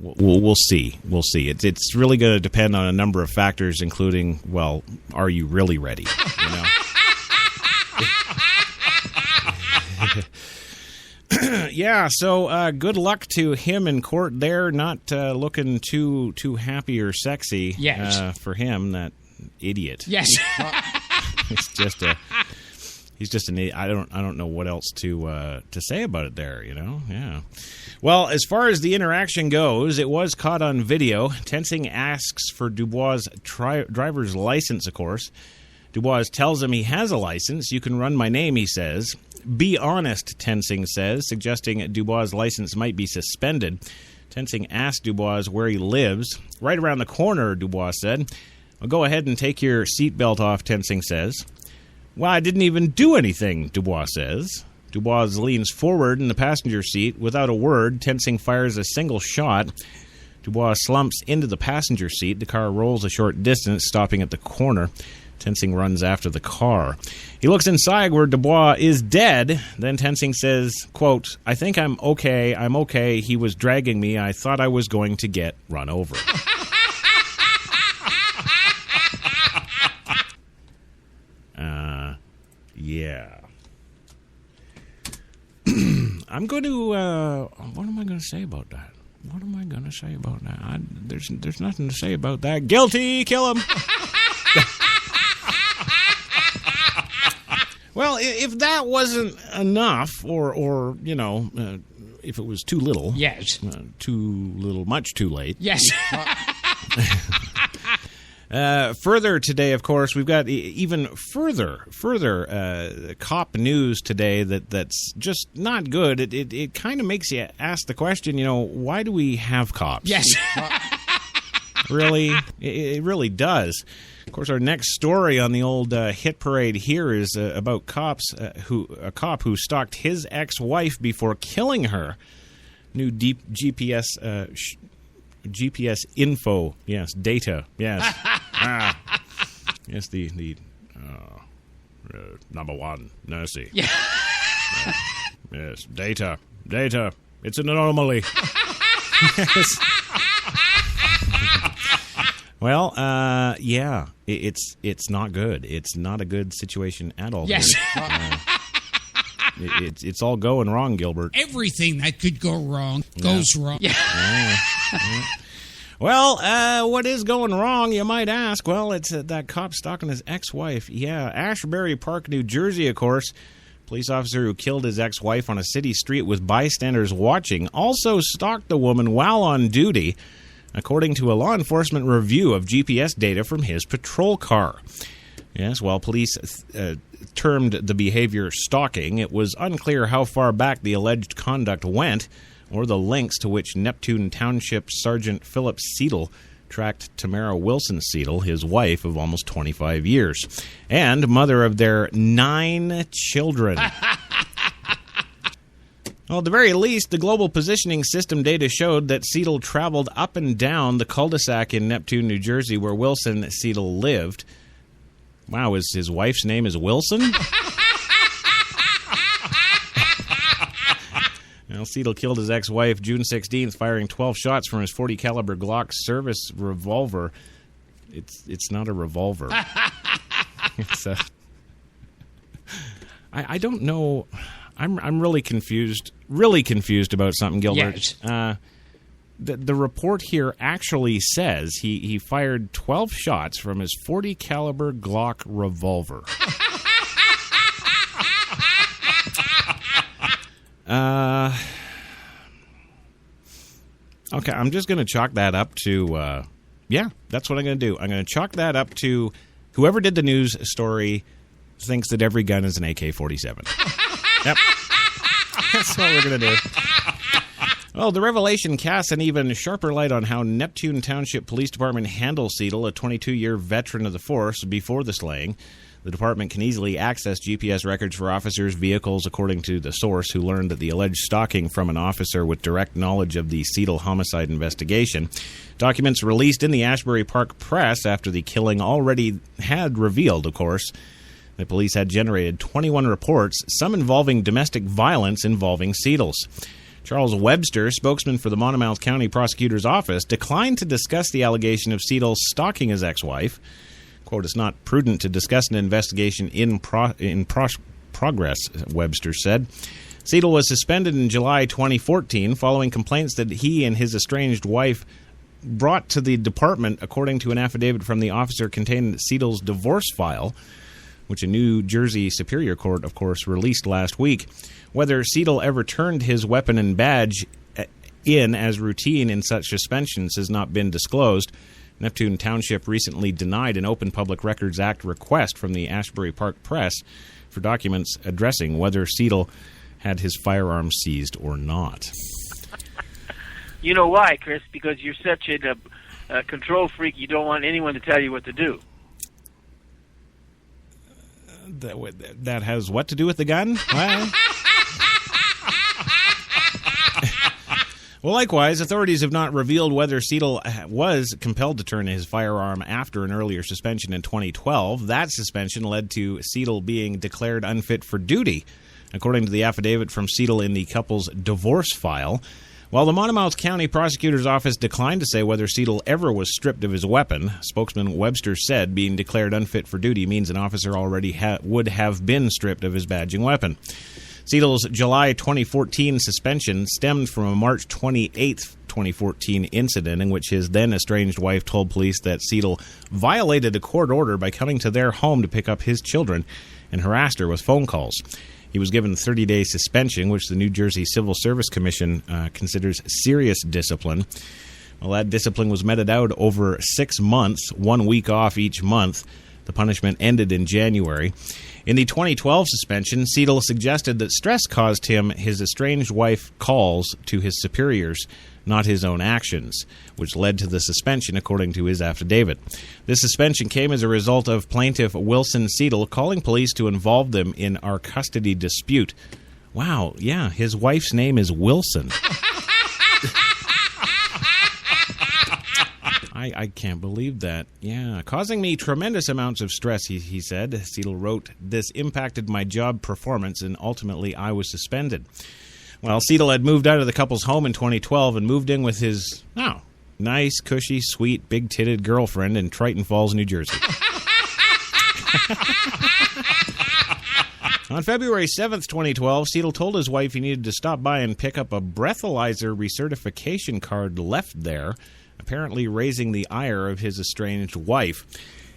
we'll see. We'll see. It's really going to depend on a number of factors, including, well, are you really ready? You know? Yeah, so good luck to him in court there. Not looking too happy or sexy for him, that idiot. Yes. He's just an idiot. I don't know what else to say about it there, you know? Yeah. Well, as far as the interaction goes, it was caught on video. Tensing asks for Dubois' driver's license, of course. Dubois tells him he has a license. You can run my name, he says. Be honest, Tensing says, suggesting Dubois' license might be suspended. Tensing asked Dubois where he lives. Right around the corner, Dubois said. Well, go ahead and take your seatbelt off, Tensing says. Well, I didn't even do anything, Dubois says. Dubois leans forward in the passenger seat. Without a word, Tensing fires a single shot. Dubois slumps into the passenger seat. The car rolls a short distance, stopping at the corner. Tensing runs after the car. He looks inside where Dubois is dead. Then Tensing says, quote, I think I'm okay. I'm okay. He was dragging me. I thought I was going to get run over. Yeah. I'm going to, what am I going to say about that? What am I going to say about that? There's nothing to say about that. Guilty, kill him. Well, if that wasn't enough, or you know, if it was too little. Yes. Too little, much too late. Yes. Further today, of course, we've got even further cop news today that's just not good. It kind of makes you ask the question, you know, why do we have cops? Yes. Really? It really does. Of course, our next story on the old hit parade here is about a cop who stalked his ex-wife before killing her. New GPS info, yes, data, yes, yes, the number one, Nursey. Yeah. Yes, data, it's an anomaly. Yes. Well, yeah, it's not good. It's not a good situation at all. Yes. It's all going wrong, Gilbert. Everything that could go wrong goes wrong. Yeah. Yeah. Well, what is going wrong, you might ask? Well, it's that cop stalking his ex-wife. Yeah, Ashbury Park, New Jersey, of course. Police officer who killed his ex-wife on a city street with bystanders watching also stalked the woman while on duty, according to a law enforcement review of GPS data from his patrol car. Yes, while police termed the behavior stalking, it was unclear how far back the alleged conduct went or the lengths to which Neptune Township Sergeant Philip Seidel tracked Tamara Wilson Seidel, his wife of almost 25 years, and mother of their 9 children. Well, at the very least, the global positioning system data showed that Seidel traveled up and down the cul-de-sac in Neptune, New Jersey, where Wilson Seidel lived. Wow, his wife's name is Wilson? Well, Seidel killed his ex-wife June 16th, firing 12 shots from his .40 caliber Glock service revolver. It's not a revolver. It's a... I don't know... I'm really confused about something, Gilbert. Yes. The report here actually says he fired 12 shots from his .40 caliber Glock revolver. Okay, I'm just going to chalk that up to, yeah, that's what I'm going to do. I'm going to chalk that up to whoever did the news story thinks that every gun is an AK-47. Yep. That's what we're going to do. Well, the revelation casts an even sharper light on how Neptune Township Police Department handles Seidel, a 22-year veteran of the force, before the slaying. The department can easily access GPS records for officers' vehicles, according to the source, who learned that the alleged stalking from an officer with direct knowledge of the Seidel homicide investigation. Documents released in the Ashbury Park Press after the killing already had revealed, of course, the police had generated 21 reports, some involving domestic violence involving Seidels. Charles Webster, spokesman for the Monmouth County Prosecutor's Office, declined to discuss the allegation of Seidel stalking his ex-wife. Quote, "It's not prudent to discuss an investigation in progress," Webster said. Seidel was suspended in July 2014 following complaints that he and his estranged wife brought to the department, according to an affidavit from the officer contained in Seidel's divorce file, which a New Jersey Superior Court, of course, released last week. Whether Seidel ever turned his weapon and badge in as routine in such suspensions has not been disclosed. Neptune Township recently denied an Open Public Records Act request from the Ashbury Park Press for documents addressing whether Seidel had his firearm seized or not. You know why, Chris? Because you're such a control freak, you don't want anyone to tell you what to do. That has what to do with the gun? Well, likewise, authorities have not revealed whether Seidel was compelled to turn his firearm after an earlier suspension in 2012. That suspension led to Seidel being declared unfit for duty, according to the affidavit from Seidel in the couple's divorce file. While the Monmouth County Prosecutor's Office declined to say whether Seidel ever was stripped of his weapon, spokesman Webster said being declared unfit for duty means an officer already would have been stripped of his badging weapon. Seidel's July 2014 suspension stemmed from a March 28, 2014 incident in which his then-estranged wife told police that Seidel violated a court order by coming to their home to pick up his children and harassed her with phone calls. He was given a 30-day suspension, which the New Jersey Civil Service Commission considers serious discipline. Well, that discipline was meted out over 6 months, 1 week off each month. The punishment ended in January. In the 2012 suspension, Seidel suggested that stress caused him his estranged wife calls to his superiors, not his own actions, which led to the suspension, according to his affidavit. This suspension came as a result of plaintiff Wilson Seidel calling police to involve them in our custody dispute. Wow, yeah, his wife's name is Wilson. I can't believe that. Yeah, causing me tremendous amounts of stress, he said. Seidel wrote, "This impacted my job performance, and ultimately I was suspended." Well, Seidel had moved out of the couple's home in 2012 and moved in with his, nice, cushy, sweet, big-titted girlfriend in Triton Falls, New Jersey. On February 7th, 2012, Seidel told his wife he needed to stop by and pick up a breathalyzer recertification card left there, apparently raising the ire of his estranged wife.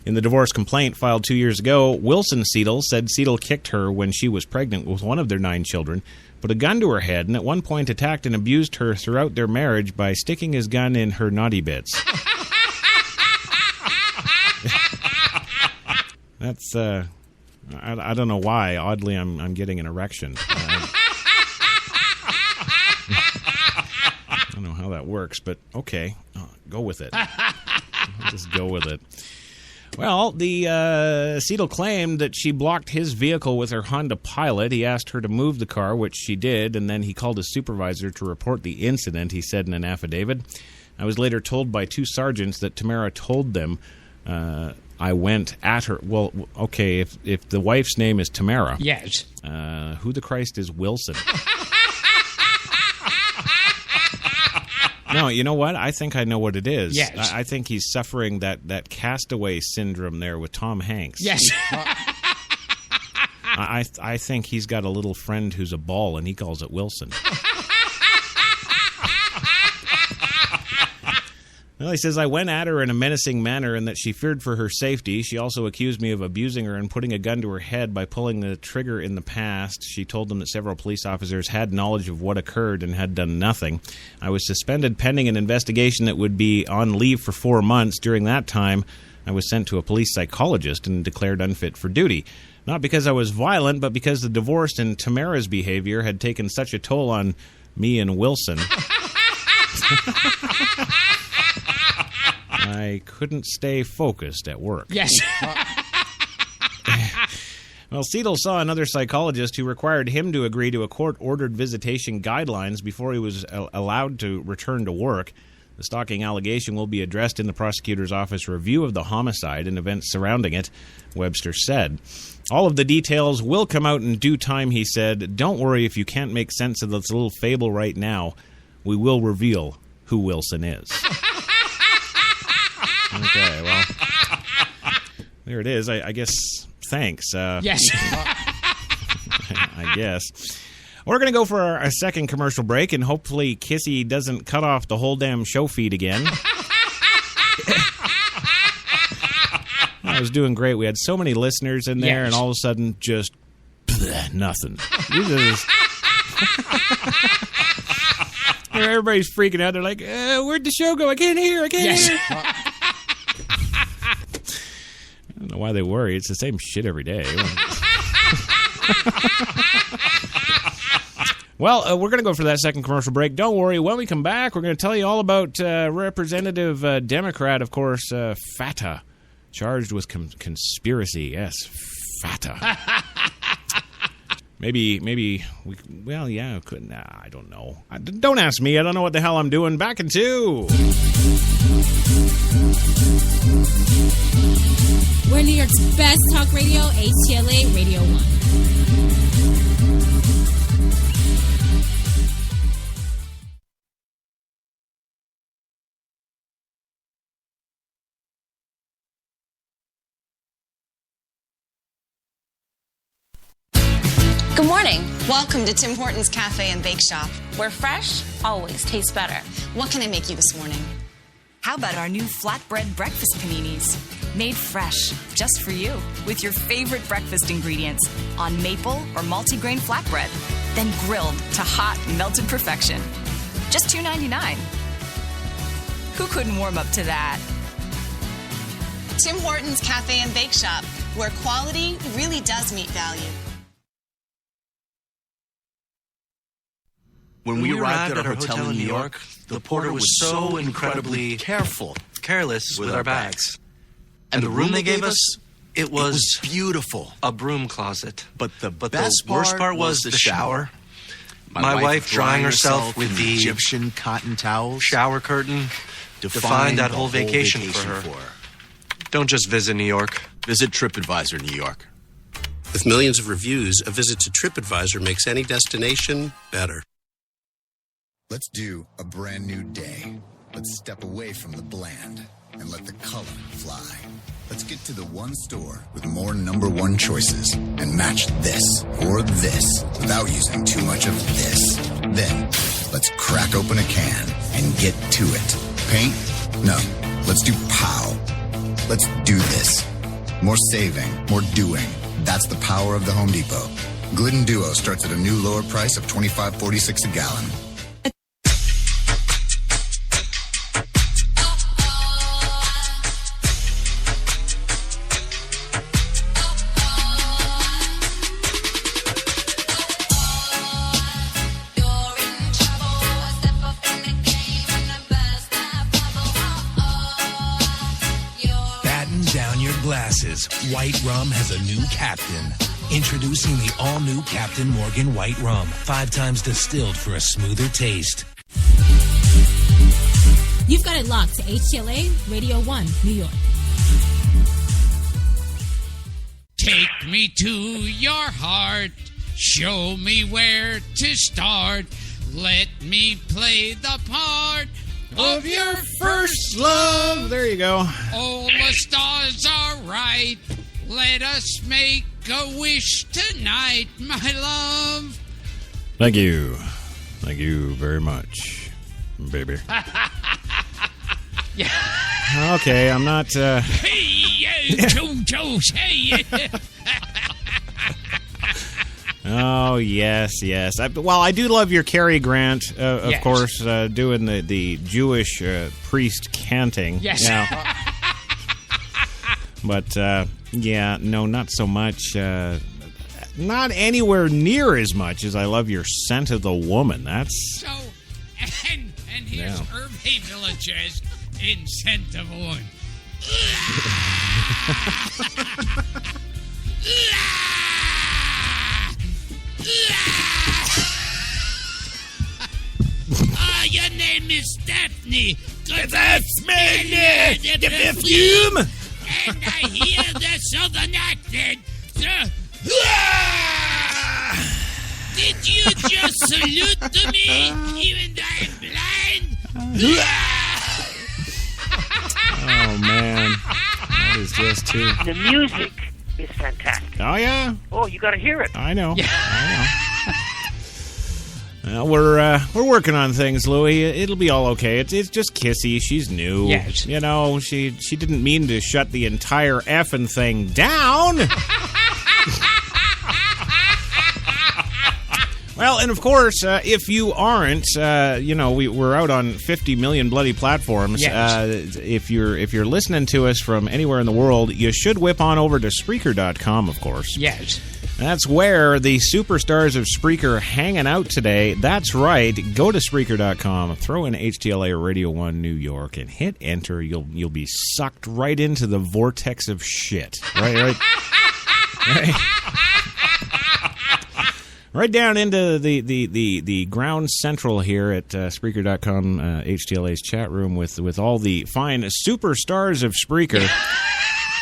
In the divorce complaint filed 2 years ago, Wilson Seidel said Seidel kicked her when she was pregnant with one of their 9 children, put a gun to her head, and at one point attacked and abused her throughout their marriage by sticking his gun in her naughty bits. That's, I don't know why. Oddly, I'm getting an erection. I don't know how that works, but okay. Go with it. I'll just go with it. Well, the Seidel claimed that she blocked his vehicle with her Honda Pilot. He asked her to move the car, which she did, and then he called his supervisor to report the incident, he said in an affidavit. I was later told by 2 sergeants that Tamara told them I went at her. Well, okay, if the wife's name is Tamara, yes, who the Christ is Wilson? No, you know what? I think I know what it is. Yes. I think he's suffering that castaway syndrome there with Tom Hanks. Yes. I think he's got a little friend who's a ball, and he calls it Wilson. Well, he says, I went at her in a menacing manner and that she feared for her safety. She also accused me of abusing her and putting a gun to her head by pulling the trigger in the past. She told them that several police officers had knowledge of what occurred and had done nothing. I was suspended pending an investigation that would be on leave for 4 months. During that time, I was sent to a police psychologist and declared unfit for duty. Not because I was violent, but because the divorce and Tamara's behavior had taken such a toll on me and Wilson. I couldn't stay focused at work. Yes. Well, Seidel saw another psychologist who required him to agree to a court-ordered visitation guidelines before he was allowed to return to work. The stalking allegation will be addressed in the prosecutor's office review of the homicide and events surrounding it, Webster said. All of the details will come out in due time, he said. Don't worry if you can't make sense of this little fable right now. We will reveal who Wilson is. Okay, well, there it is. I guess, thanks. Yes. I guess. We're going to go for a second commercial break, and hopefully Kissy doesn't cut off the whole damn show feed again. I was doing great. We had so many listeners in there, and all of a sudden, just nothing. Everybody's freaking out. They're like, where'd the show go? I can't hear. Hear. I don't know why they worry. It's the same shit every day. Well, we're going to go for that second commercial break. Don't worry. When we come back, we're going to tell you all about Representative Democrat, of course, Fattah, charged with conspiracy. Yes, Fattah. Maybe we, well, yeah, could. Nah, I don't know. Don't ask me. I don't know what the hell I'm doing. Back in 2. We're New York's best talk radio, HTLA Radio 1. Good morning. Welcome to Tim Hortons Cafe and Bake Shop. Where fresh always tastes better. What can I make you this morning? How about our new flatbread breakfast paninis? Made fresh, just for you, with your favorite breakfast ingredients on maple or multigrain flatbread, then grilled to hot, melted perfection. Just $2.99. Who couldn't warm up to that? Tim Hortons Cafe and Bake Shop, where quality really does meet value. When we arrived at our hotel in New York, the porter was so incredibly careless with our bags. And the room they gave us, it was beautiful. A broom closet. But the worst part was the shower. My wife drying herself with the Egyptian cotton towels. Shower curtain defined that whole vacation for her. Don't just visit New York. Visit TripAdvisor New York. With millions of reviews, a visit to TripAdvisor makes any destination better. Let's do a brand new day. Let's step away from the bland and let the color fly. Let's get to the one store with more number one choices and match this or this without using too much of this. Then, let's crack open a can and get to it. Paint? No. Let's do POW. Let's do this. More saving, more doing. That's the power of the Home Depot. Glidden Duo starts at a new lower price of $25.46 a gallon. White Rum has a new captain. Introducing the all-new Captain Morgan White Rum. 5 times distilled for a smoother taste. You've got it locked to HTLA Radio 1, New York. Take me to your heart. Show me where to start. Let me play the part of your first love. There you go. All the stars are right. Let us make a wish tonight, my love. Thank you. Thank you very much, baby. Yeah. Okay, I'm not... Hey, Joe's, hey. Oh, yes. I do love your Cary Grant, of course, doing the Jewish priest canting. Yes. Yeah. But, no, not so much. Not anywhere near as much as I love your Scent of the Woman. That's... So, and here's Hervé Villagers in Scent of a Woman. Your name is Daphne. smell the perfume. And I hear the southern accent. Did you just salute to me, even though I'm blind? Oh, man. That is just too... The music is fantastic. Oh, yeah? Oh, you got to hear it. I know. Well, we're working on things, Louie. It'll be all okay. It's just Kissy. She's new. Yes. You know, she didn't mean to shut the entire effing thing down. Well, and of course, if you aren't, we're out on 50 million bloody platforms. Yes. If you're listening to us from anywhere in the world, you should whip on over to Spreaker.com, of course. Yes. That's where the superstars of Spreaker are hanging out today. That's right. Go to Spreaker.com, throw in HTLA Radio 1 New York, and hit enter. You'll be sucked right into the vortex of shit. Right. Right down into the ground central here at Spreaker.com, HTLA's chat room with all the fine superstars of Spreaker.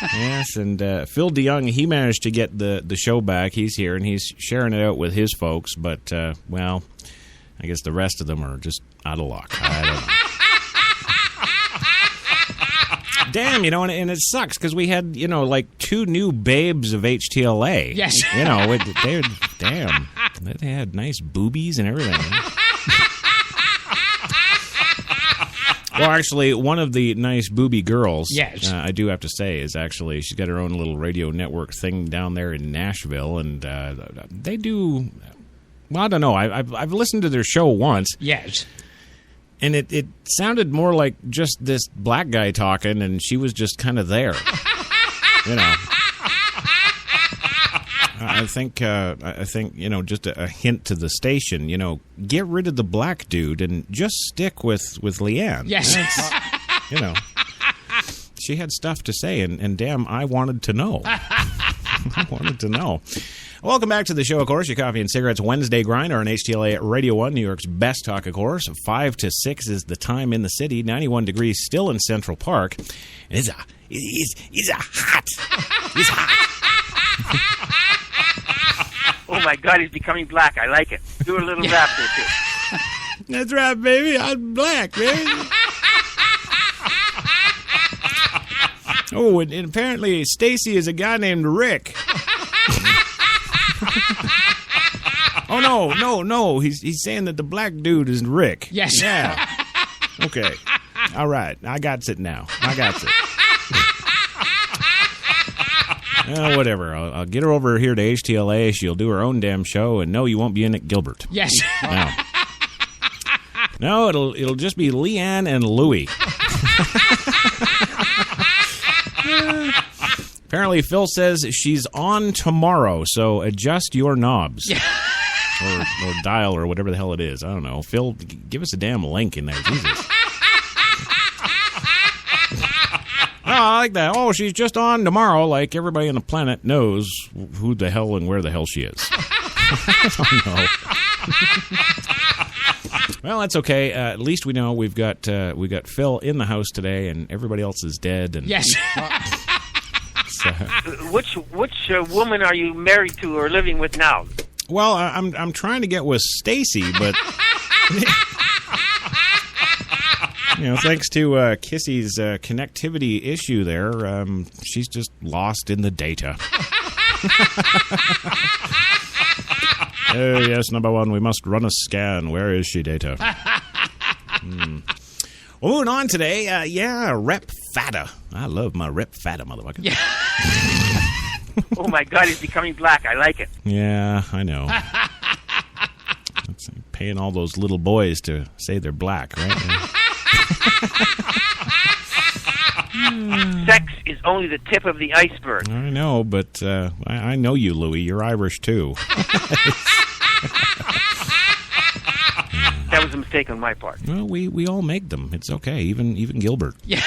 Yes, and Phil DeYoung, he managed to get the show back. He's here, and he's sharing it out with his folks. But, I guess the rest of them are just out of luck. I don't know. Damn, and it sucks because we had, like 2 new babes of HTLA. Yes. They had nice boobies and everything. Well, actually, one of the nice booby girls, yes, I do have to say, is actually, she's got her own little radio network thing down there in Nashville, and they do, well, I don't know, I've listened to their show once. Yes. And it sounded more like just this black guy talking, and she was just kind of there. I think just a hint to the station, get rid of the black dude and just stick with Leanne. Yes. She had stuff to say, and damn, I wanted to know. Welcome back to the show, of course. Your Coffee and Cigarettes Wednesday grind on HTLA at Radio 1, New York's best talk, of course. 5 to 6 is the time in the city. 91 degrees still in Central Park. It's hot. It's hot. Oh, my God, he's becoming black. I like it. Do a little rap there, too. That's right, baby. I'm black, baby. Oh, and apparently Stacy is a guy named Rick. Oh, no. He's saying that the black dude is Rick. Yes. Yeah. Okay. All right. I got it now. Whatever. I'll get her over here to HTLA. She'll do her own damn show, and no, you won't be in it, Gilbert. Yes. No, it'll just be Leanne and Louie. Apparently, Phil says she's on tomorrow, so adjust your knobs. or dial, or whatever the hell it is. I don't know. Phil, give us a damn link in there. Jesus. Oh, I like that. Oh, she's just on tomorrow, like everybody on the planet knows who the hell and where the hell she is. I don't know. Well, that's okay. At least we know we've got Phil in the house today, and everybody else is dead. And yes. So. Which woman are you married to or living with now? Well, I'm trying to get with Stacy, but thanks to Kissy's connectivity issue there, she's just lost in the data. Oh, yes, number one, we must run a scan. Where is she, data? Well, moving on today, Rep Fattah. I love my Rep Fattah, motherfucker. Yeah. Oh, my God, he's becoming black. I like it. Yeah, I know. That's paying all those little boys to say they're black, right? Sex is only the tip of the iceberg. I know, but I know you, Louie. You're Irish, too. That was a mistake on my part. Well, we all make them. It's okay, even Gilbert. Yeah.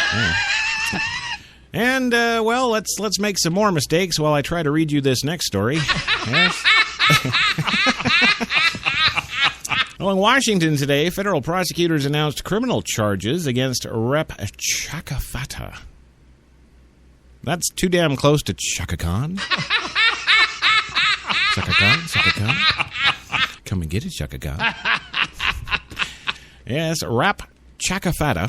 And let's make some more mistakes while I try to read you this next story. Yes. Well, in Washington today, federal prosecutors announced criminal charges against Rep. Chaka Fattah. That's too damn close to Chaka Khan. Chaka Khan. Come and get it, Chaka Khan. Yes, Rep. Chaka Fattah.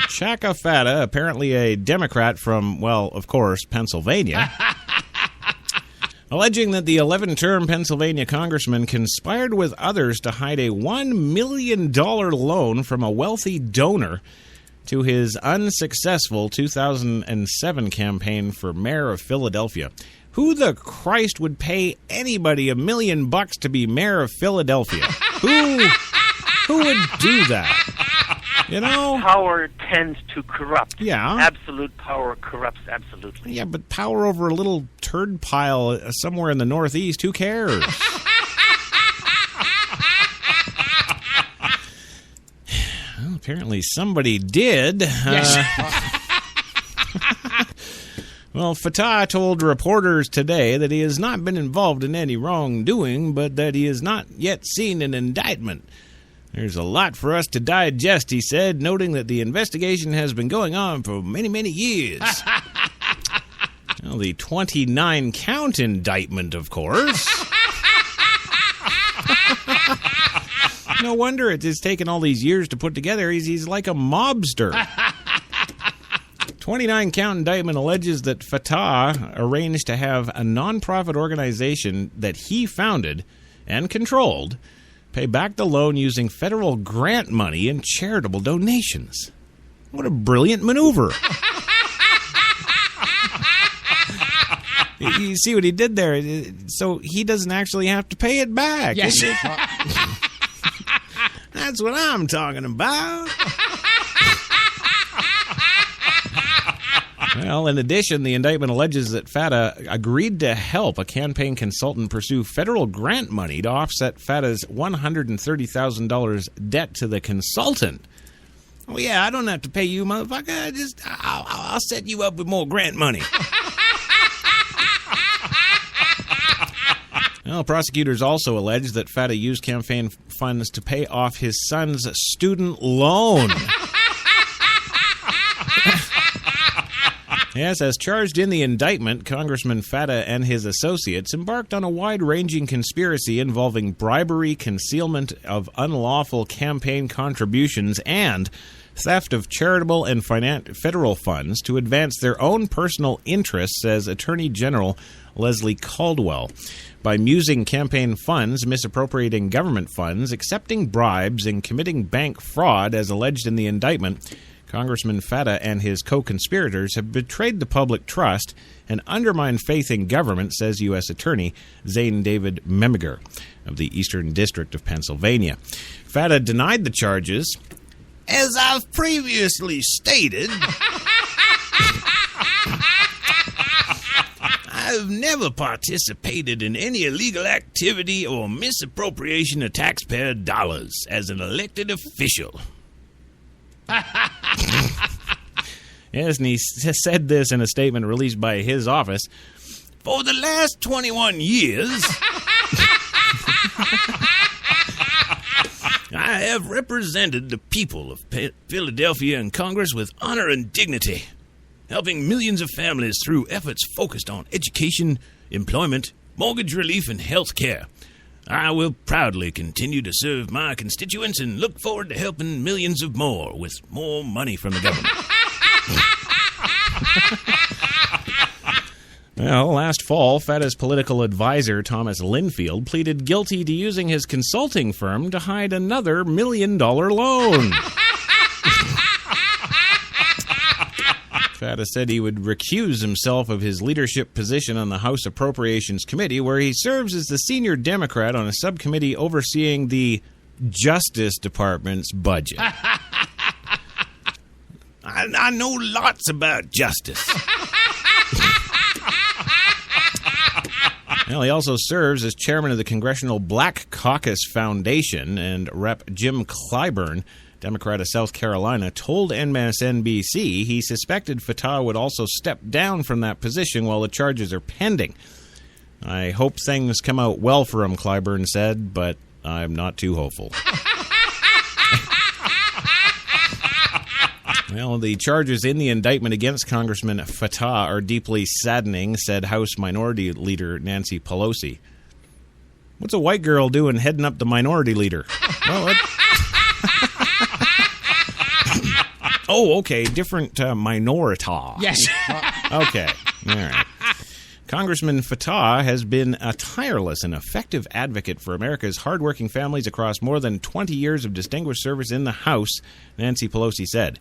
Chaka Fattah, apparently a Democrat from, well, of course, Pennsylvania, alleging that the 11-term Pennsylvania congressman conspired with others to hide a $1 million loan from a wealthy donor to his unsuccessful 2007 campaign for mayor of Philadelphia. Who the Christ would pay anybody $1 million to be mayor of Philadelphia? Who would do that? You know? Power tends to corrupt. Yeah. Absolute power corrupts absolutely. Yeah, but power over a little turd pile somewhere in the Northeast, who cares? Well, apparently somebody did. Yes. Well, Fattah told reporters today that he has not been involved in any wrongdoing, but that he has not yet seen an indictment. There's a lot for us to digest, he said, noting that the investigation has been going on for many, many years. Well, the 29-count indictment, of course. No wonder it has taken all these years to put together. He's like a mobster. 29-count indictment alleges that Fattah arranged to have a nonprofit organization that he founded and controlled pay back the loan using federal grant money and charitable donations. What a brilliant maneuver. You see what he did there? So he doesn't actually have to pay it back. Yes. That's what I'm talking about. Well, in addition, the indictment alleges that Fattah agreed to help a campaign consultant pursue federal grant money to offset Fattah's $130,000 debt to the consultant. Oh, yeah, I don't have to pay you, motherfucker. I'll set you up with more grant money. Well, prosecutors also allege that Fattah used campaign funds to pay off his son's student loan. Yes, as charged in the indictment, Congressman Fattah and his associates embarked on a wide-ranging conspiracy involving bribery, concealment of unlawful campaign contributions, and theft of charitable and federal funds to advance their own personal interests, says Attorney General Leslie Caldwell. By using campaign funds, misappropriating government funds, accepting bribes, and committing bank fraud, as alleged in the indictment, Congressman Fattah and his co-conspirators have betrayed the public trust and undermined faith in government, says U.S. Attorney Zane David Memiger of the Eastern District of Pennsylvania. Fattah denied the charges. As I've previously stated, I've never participated in any illegal activity or misappropriation of taxpayer dollars as an elected official. Yes, and he said this in a statement released by his office. For the last 21 years, I have represented the people of Philadelphia in Congress with honor and dignity, helping millions of families through efforts focused on education, employment, mortgage relief, and health care. I will proudly continue to serve my constituents and look forward to helping millions of more with more money from the government. Well, last fall, Fattah's political advisor, Thomas Linfield, pleaded guilty to using his consulting firm to hide another $1 million loan. Fattah said he would recuse himself of his leadership position on the House Appropriations Committee, where he serves as the senior Democrat on a subcommittee overseeing the Justice Department's budget. I know lots about justice. Well, he also serves as chairman of the Congressional Black Caucus Foundation, and Rep. Jim Clyburn, Democrat of South Carolina, told MSNBC he suspected Fattah would also step down from that position while the charges are pending. I hope things come out well for him, Clyburn said, but I'm not too hopeful. Well, the charges in the indictment against Congressman Fattah are deeply saddening, said House Minority Leader Nancy Pelosi. What's a white girl doing heading up the minority leader? Well, oh, okay, different minorita. Yes. Okay, all right. Congressman Fattah has been a tireless and effective advocate for America's hardworking families across more than 20 years of distinguished service in the House, Nancy Pelosi said.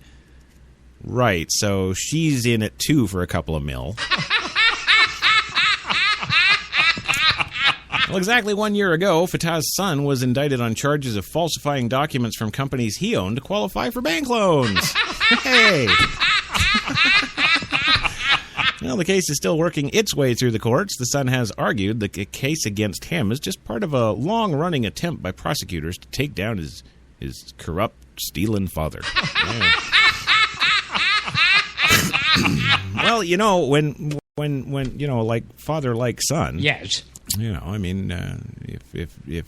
Right, so she's in it, too, for a couple of mil. Well, exactly 1 year ago, Fattah's son was indicted on charges of falsifying documents from companies he owned to qualify for bank loans. Hey! Well, the case is still working its way through the courts. The son has argued the case against him is just part of a long-running attempt by prosecutors to take down his corrupt, stealing father. Yeah. Well, you know, when you know, like father like son. Yes. You know, I mean, if you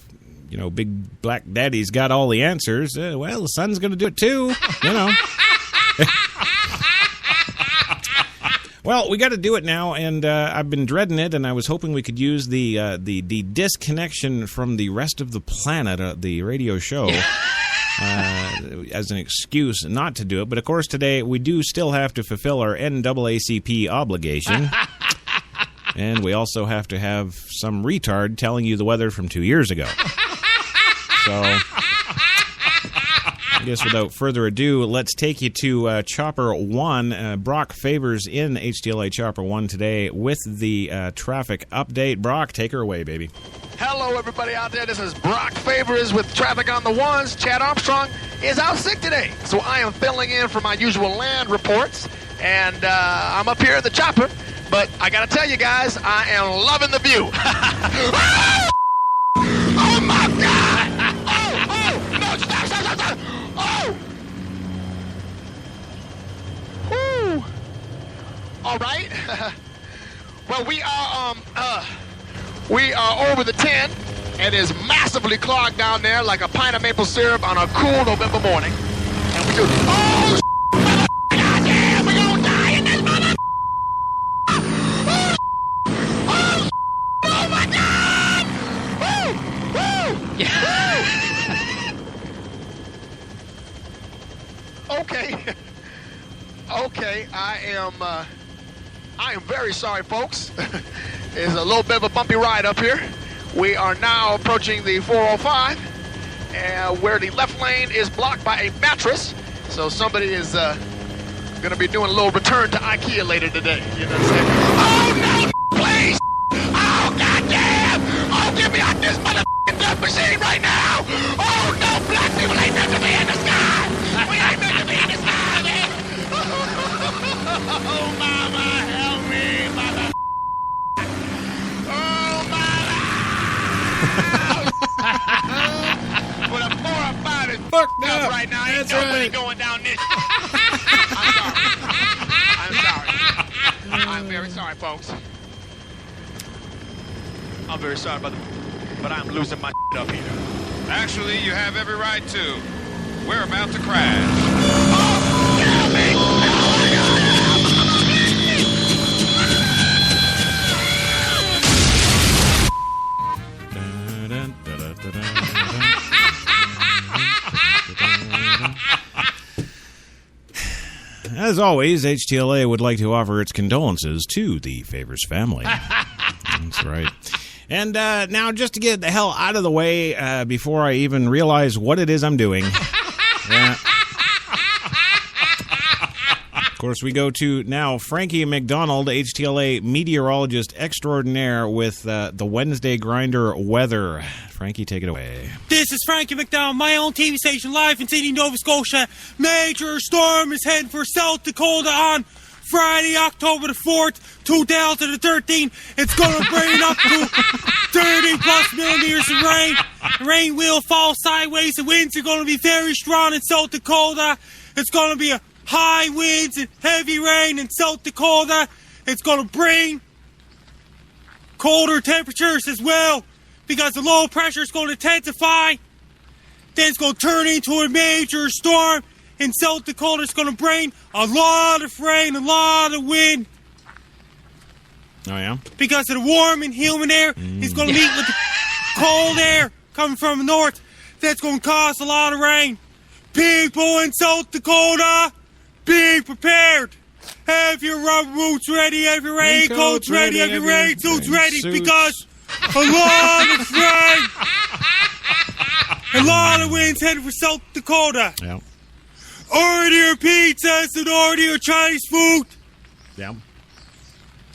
know, big black daddy's got all the answers, well, the son's going to do it too. You know. Well, we got to do it now, and I've been dreading it, and I was hoping we could use the disconnection from the rest of the planet, the radio show. As an excuse not to do it. But, of course, today we do still have to fulfill our NAACP obligation. And we also have to have some retard telling you the weather from 2 years ago. So, I guess without further ado, let's take you to Chopper 1. Brock Favors in HTLA Chopper 1 today with the traffic update. Brock, take her away, baby. Hello, everybody out there. This is Brock Favors with Traffic on the Ones. Chad Armstrong is out sick today, so I am filling in for my usual land reports, and I'm up here at the chopper, but I got to tell you guys, I am loving the view. Oh, my God! Oh, no, stop! Oh! Whew. All right. Well, we are over the 10. It is massively clogged down there like a pint of maple syrup on a cool November morning. And we do, oh, goddamn, we're gonna die in this mother. Oh my God! Woo! Yeah. Okay, I am very sorry, folks. It's a little bit of a bumpy ride up here. We are now approaching the 405, where the left lane is blocked by a mattress. So somebody is going to be doing a little return to IKEA later today. You know what I'm saying? Oh, no, please! Oh, goddamn! Oh, get me out this motherfucking death machine right now! Oh, no, black people ain't meant to be in the sky! We ain't meant to be in the sky, man! Oh, mama, help me, mother. Oh, mama! But a 405 is fucked up right now. Ain't nobody going down this. I'm sorry. I'm very sorry, folks. I'm very sorry, but I'm losing my up here. Actually, you have every right to. We're about to crash. Oh, help me! As always, HTLA would like to offer its condolences to the Favors family. That's right. And now, just to get the hell out of the way before I even realize what it is I'm doing. Yeah. Of course, we go to now Frankie McDonald, HTLA meteorologist extraordinaire with the Wednesday Grinder weather. Frankie, take it away. This is Frankie McDonald, my own TV station live in Sydney, Nova Scotia. Major storm is heading for South Dakota on Friday, October the 4th, 2013. It's going to bring up to 30+ millimeters of rain. The rain will fall sideways. The winds are going to be very strong in South Dakota. It's going to be a high winds and heavy rain in South Dakota. It's going to bring colder temperatures as well, because the low pressure is going to intensify. Then it's going to turn into a major storm in South Dakota. It's going to bring a lot of rain, a lot of wind. Oh, yeah? Because of the warm and humid air, it's going to meet with the cold air coming from the north. That's going to cause a lot of rain. People in South Dakota, be prepared. Have your rubber boots ready, have your raincoats ready, have your rain suits ready, because a lot of rain, a lot of winds headed for South Dakota. Yeah. Order your pizzas and order your Chinese food. Yeah.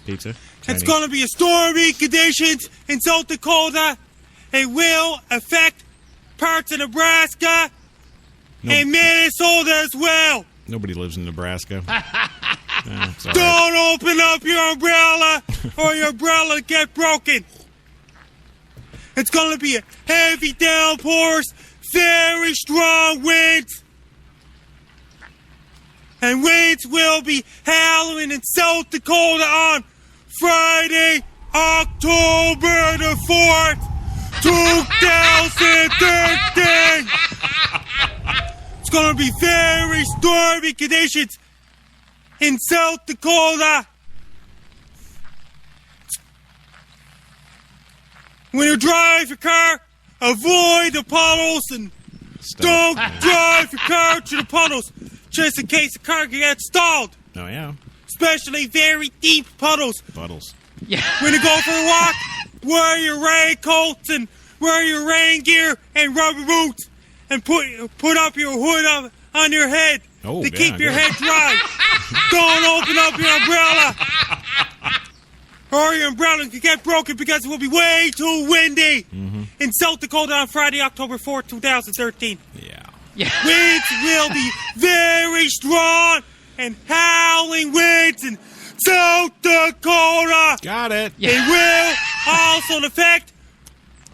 Pizza. It's going to be a stormy conditions in South Dakota. It will affect parts of Nebraska and Minnesota as well. Nobody lives in Nebraska. Don't open up your umbrella or your umbrella will get broken. It's going to be a heavy downpours, very strong winds. And winds will be howling in South Dakota on Friday, October the 4th, 2013. It's going to be very stormy conditions in South Dakota. When you drive your car, avoid the puddles and don't drive your car to the puddles, just in case the car can get stalled. Oh, yeah. Especially very deep puddles. Puddles. Yeah. When you go for a walk, wear your raincoats and wear your rain gear and rubber boots, and put up your hood on your head to keep your head dry. Don't open up your umbrella, or your umbrella can get broken because it will be way too windy in South Dakota on Friday, October 4th, 2013. Yeah. Winds will be very strong and howling winds in South Dakota. Got it. They will also affect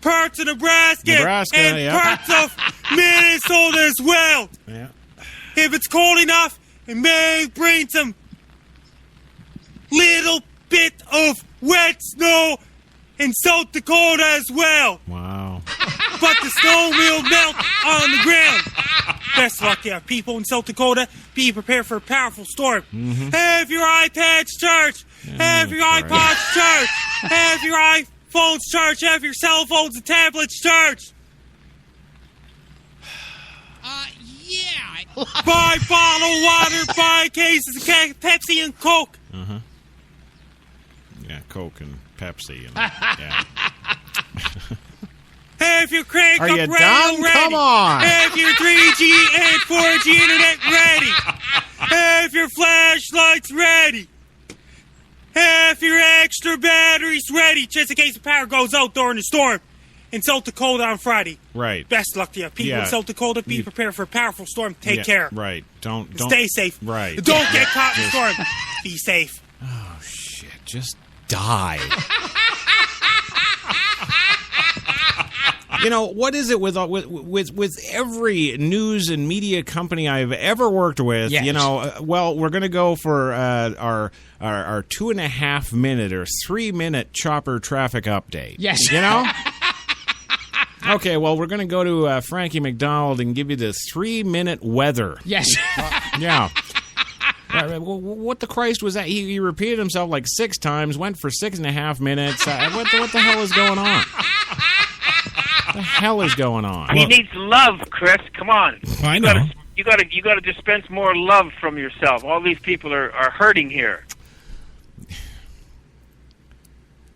parts of Nebraska and parts of Minnesota as well. Yeah. If it's cold enough, it may bring some little bit of wet snow in South Dakota as well. Wow. But the snow will melt on the ground. Best luck there, people in South Dakota. Be prepared for a powerful storm. Have your iPads charged. Have your iPods charged. Have your iPhones charged. Have your cell phones and tablets charged. Yeah. Buy bottled water. Buy cases of Pepsi and Coke. Yeah, Coke and Pepsi. And, yeah. Have your crank Are up you radio done? ready. Come on. Have your 3G and 4G internet ready. Have your flashlights ready. Have your extra batteries ready, just in case the power goes out during the storm in South Dakota on Friday. Right. Best luck to you, people in South Dakota. Be prepared for a powerful storm. Take care. Right. Don't stay safe. Right. Don't get caught in the storm. Be safe. Oh shit! Just die. You know, what is it with every news and media company I've ever worked with? Yes. You know, well, we're going to go for our 2.5 minute or 3 minute chopper traffic update. Yes. You know? Okay, well, we're going to go to Frankie McDonald and give you the 3 minute weather. Yes. Yeah. What the Christ was that? He repeated himself like 6 times, went for 6.5 minutes. What the hell is going on? What the hell is going on? He needs love, Chris. Come on. I know. You got to dispense more love from yourself. All these people are hurting here.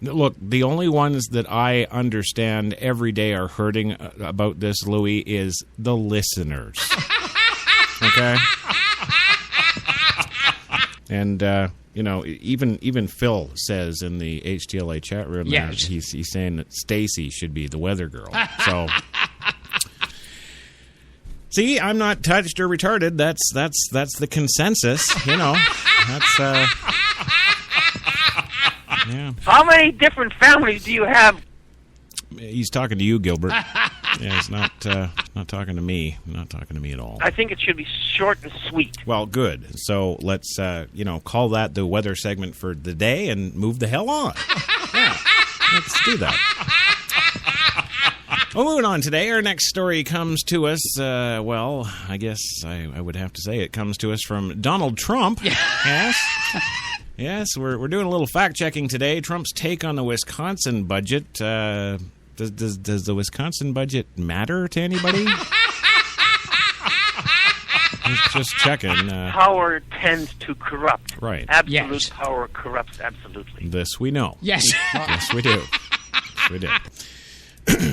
Look, the only ones that I understand every day are hurting about this, Louis, is the listeners. Okay? And, you know, even Phil says in the HTLA chat room that he's saying that Stacy should be the weather girl. So, see, I'm not touched or retarded. That's the consensus. You know, that's yeah. How many different families do you have? He's talking to you, Gilbert. Yeah, he's not talking to me. Not talking to me at all. I think it should be short and sweet. Well, good. So let's call that the weather segment for the day and move the hell on. Yeah. Let's do that. Well, moving on today, our next story comes to us, I guess I would have to say it comes to us from Donald Trump. Yes. Yes, we're doing a little fact-checking today. Trump's take on the Wisconsin budget. Does the Wisconsin budget matter to anybody? Just checking. Power tends to corrupt. Right. Absolute power corrupts absolutely. This we know. Yes. Yes, we do. Yes, we do.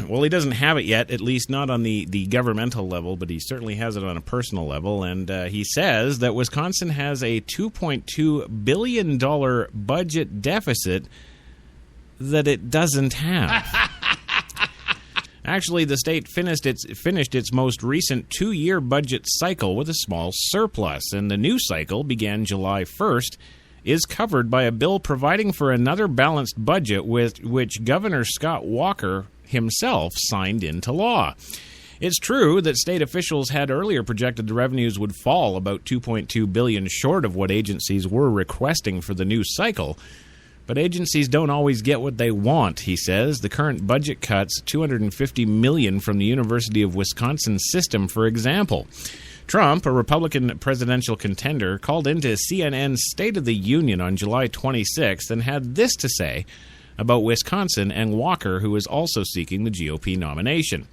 Well, he doesn't have it yet, at least not on the governmental level, but he certainly has it on a personal level. And he says that Wisconsin has a $2.2 billion budget deficit that it doesn't have. Actually, the state finished its most recent 2-year budget cycle with a small surplus, and the new cycle began July 1st, is covered by a bill providing for another balanced budget with which Governor Scott Walker himself signed into law. It's true that state officials had earlier projected the revenues would fall about $2.2 billion short of what agencies were requesting for the new cycle. But agencies don't always get what they want, he says. The current budget cuts $250 million from the University of Wisconsin system, for example. Trump, a Republican presidential contender, called into CNN's State of the Union on July 26th and had this to say about Wisconsin and Walker, who is also seeking the GOP nomination.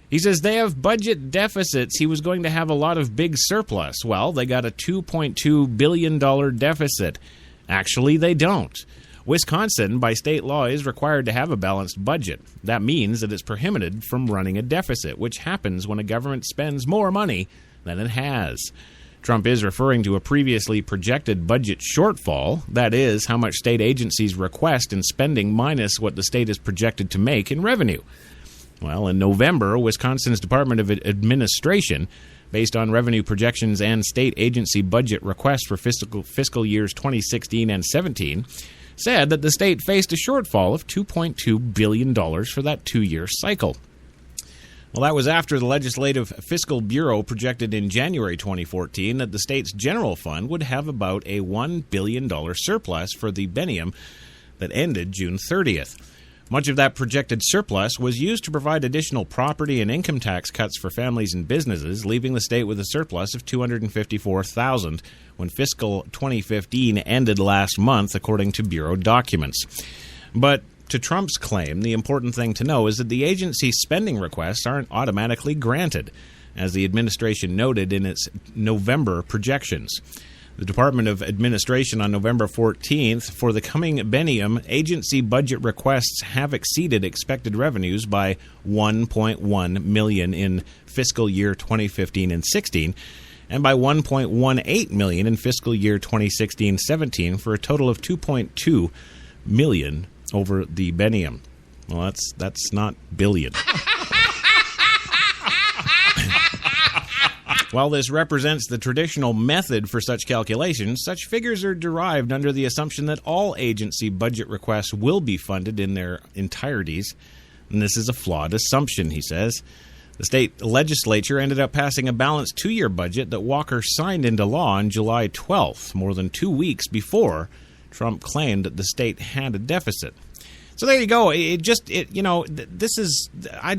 He says they have budget deficits. He was going to have a lot of big surplus. Well, they got a $2.2 billion deficit. Actually, they don't. Wisconsin, by state law, is required to have a balanced budget. That means that it's prohibited from running a deficit, which happens when a government spends more money than it has. Trump is referring to a previously projected budget shortfall, that is, how much state agencies request in spending minus what the state is projected to make in revenue. Well, in November, Wisconsin's Department of Administration, based on revenue projections and state agency budget requests for fiscal years 2016 and 17, said that the state faced a shortfall of $2.2 billion for that 2-year cycle. Well, that was after the Legislative Fiscal Bureau projected in January 2014 that the state's general fund would have about a $1 billion surplus for the biennium that ended June 30th. Much of that projected surplus was used to provide additional property and income tax cuts for families and businesses, leaving the state with a surplus of $254,000 when fiscal 2015 ended last month, according to Bureau documents. But to Trump's claim, the important thing to know is that the agency's spending requests aren't automatically granted, as the administration noted in its November projections. The Department of Administration on November 14th, for the coming biennium, agency budget requests have exceeded expected revenues by $1.1 million in fiscal year 2015 and 16, and by $1.18 million in fiscal year 2016-17, for a total of $2.2 million over the biennium. Well, that's not billion. While this represents the traditional method for such calculations, such figures are derived under the assumption that all agency budget requests will be funded in their entireties, and this is a flawed assumption, he says. The state legislature ended up passing a balanced 2-year budget that Walker signed into law on July 12th, more than 2 weeks before Trump claimed that the state had a deficit. So there you go. This is, I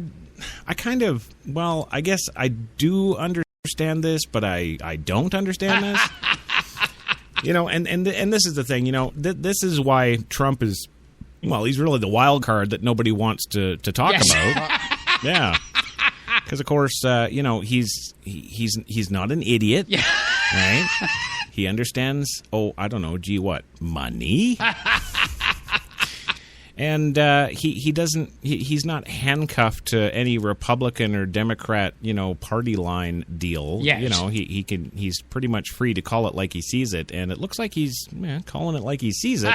guess I do understand this, but I don't understand this. And this is the thing, this is why Trump is, he's really the wild card that nobody wants to talk about. Yeah. Because, of course, he's not an idiot, right? He understands, money? And he's not handcuffed to any Republican or Democrat, party line deal. Yes. He's pretty much free to call it like he sees it, and it looks like he's calling it like he sees it.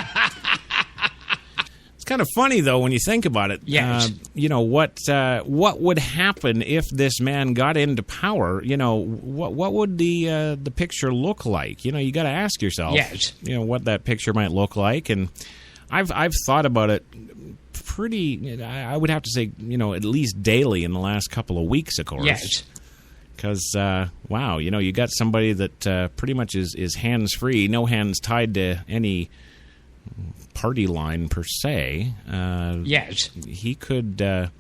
It's kind of funny though when you think about it. Yes. What would happen if this man got into power? What would the picture look like? You got to ask yourself. Yes. What that picture might look like, and I've thought about it pretty, I would have to say, at least daily in the last couple of weeks, of course. Yes. Because, you got somebody that pretty much is hands-free, no hands tied to any party line per se. Yes. He could,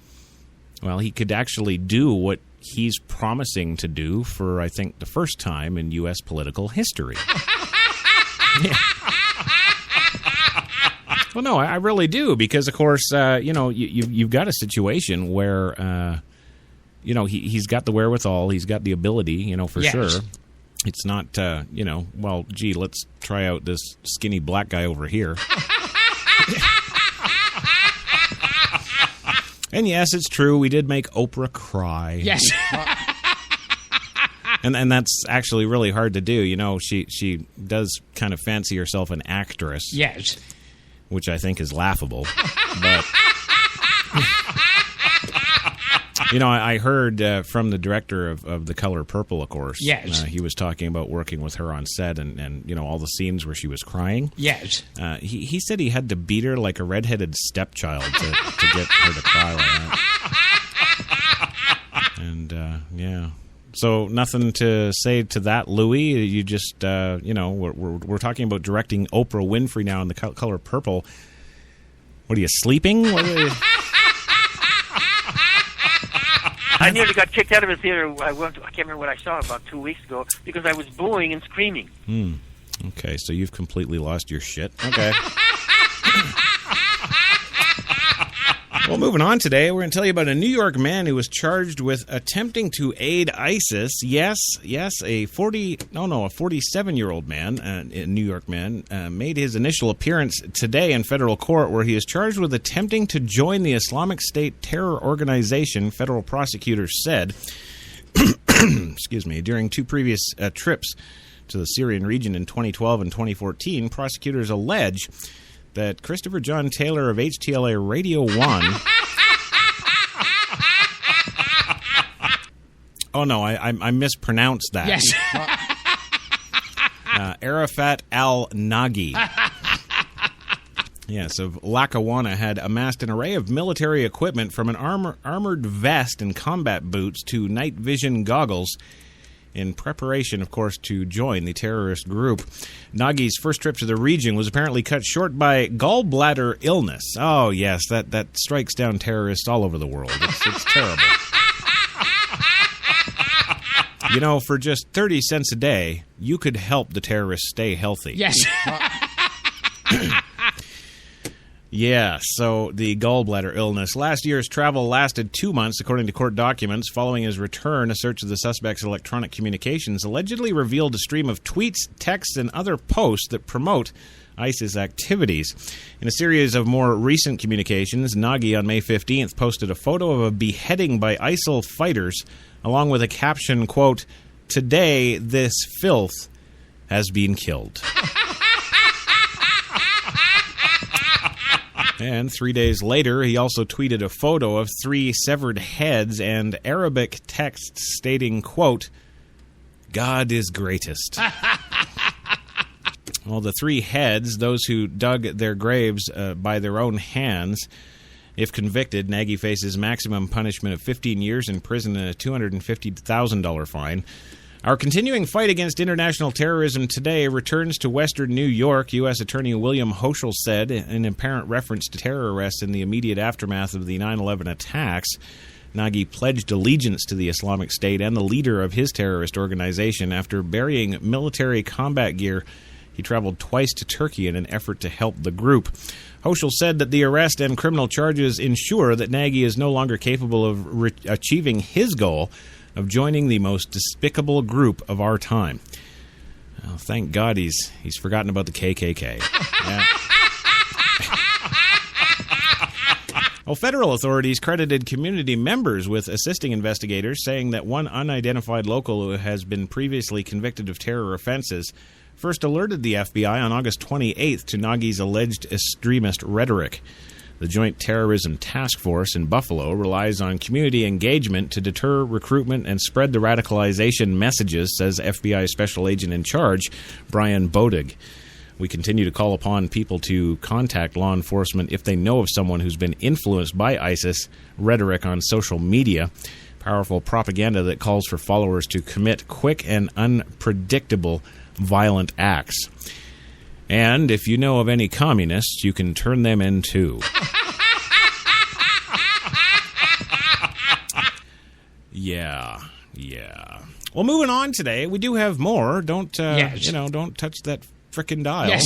he could actually do what he's promising to do for, I think, the first time in U.S. political history. Yeah. Well, no, I really do, because, of course, you've got a situation where, he's got the wherewithal, he's got the ability, for sure. It's not, let's try out this skinny black guy over here. And yes, it's true, we did make Oprah cry. Yes. And that's actually really hard to do. She does kind of fancy herself an actress. Yes. Which I think is laughable. But, I heard from the director of The Color Purple, of course. Yes. He was talking about working with her on set and all the scenes where she was crying. Yes. He said he had to beat her like a redheaded stepchild to get her to cry like that. And, yeah. So nothing to say to that, Louis. You just, we're talking about directing Oprah Winfrey now in The Color Purple. What are you, sleeping? I nearly got kicked out of a theater. I can't remember what I saw about 2 weeks ago because I was booing and screaming. Okay, so you've completely lost your shit. Okay. Well, moving on today, we're going to tell you about a New York man who was charged with attempting to aid ISIS. Yes, a 47-year-old man, a New York man, made his initial appearance today in federal court, where he is charged with attempting to join the Islamic State terror organization, federal prosecutors said, excuse me, during two previous trips to the Syrian region in 2012 and 2014. Prosecutors allege that Christopher John Taylor of HTLA Radio 1... Oh, no, I mispronounced that. Yes. Arafat al-Nagi. Yes, of Lackawanna had amassed an array of military equipment from an armored vest and combat boots to night vision goggles in preparation, of course, to join the terrorist group. Nagi's first trip to the region was apparently cut short by gallbladder illness. Oh, yes, that strikes down terrorists all over the world. It's terrible. For just 30 cents a day, you could help the terrorists stay healthy. Yes. Yeah, so the gallbladder illness. Last year's travel lasted 2 months, according to court documents. Following his return, a search of the suspect's electronic communications allegedly revealed a stream of tweets, texts, and other posts that promote ISIS activities. In a series of more recent communications, Nagi on May 15th posted a photo of a beheading by ISIL fighters, along with a caption, quote, "Today this filth has been killed." And 3 days later, he also tweeted a photo of 3 severed heads and Arabic text stating, quote, "God is greatest." Well, the 3 heads, those who dug their graves by their own hands, if convicted, Nagy faces maximum punishment of 15 years in prison and a $250,000 fine. Our continuing fight against international terrorism today returns to Western New York, U.S. Attorney William Hochul said, in apparent reference to terror arrests in the immediate aftermath of the 9/11 attacks. Nagy pledged allegiance to the Islamic State and the leader of his terrorist organization. After burying military combat gear, he traveled twice to Turkey in an effort to help the group. Hochul said that the arrest and criminal charges ensure that Nagy is no longer capable of achieving his goal of joining the most despicable group of our time. Well, thank God he's forgotten about the KKK. Yeah. Well, federal authorities credited community members with assisting investigators, saying that one unidentified local who has been previously convicted of terror offenses first alerted the FBI on August 28th to Nagy's alleged extremist rhetoric. The Joint Terrorism Task Force in Buffalo relies on community engagement to deter recruitment and spread the radicalization messages, says FBI Special Agent in Charge Brian Bodig. We continue to call upon people to contact law enforcement if they know of someone who's been influenced by ISIS rhetoric on social media, powerful propaganda that calls for followers to commit quick and unpredictable violent acts. And if you know of any communists, you can turn them in too. Yeah. Well, moving on today, we do have more. Don't don't touch that frickin' dial. Yes.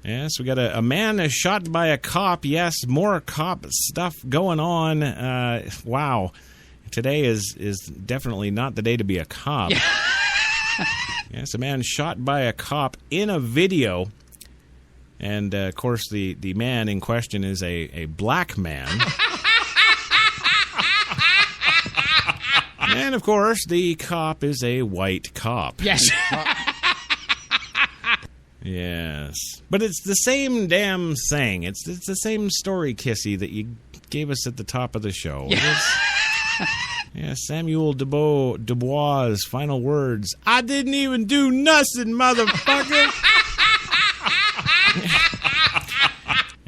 Yes, we got a man is shot by a cop. Yes, more cop stuff going on. Wow. Today is definitely not the day to be a cop. Yes, a man shot by a cop in a video. And, of course, the man in question is a black man. And, of course, the cop is a white cop. Yes. Yes. But it's the same damn thing. It's the same story, Kissy, that you gave us at the top of the show. Yeah, Samuel Dubois' final words. I didn't even do nothing, motherfucker.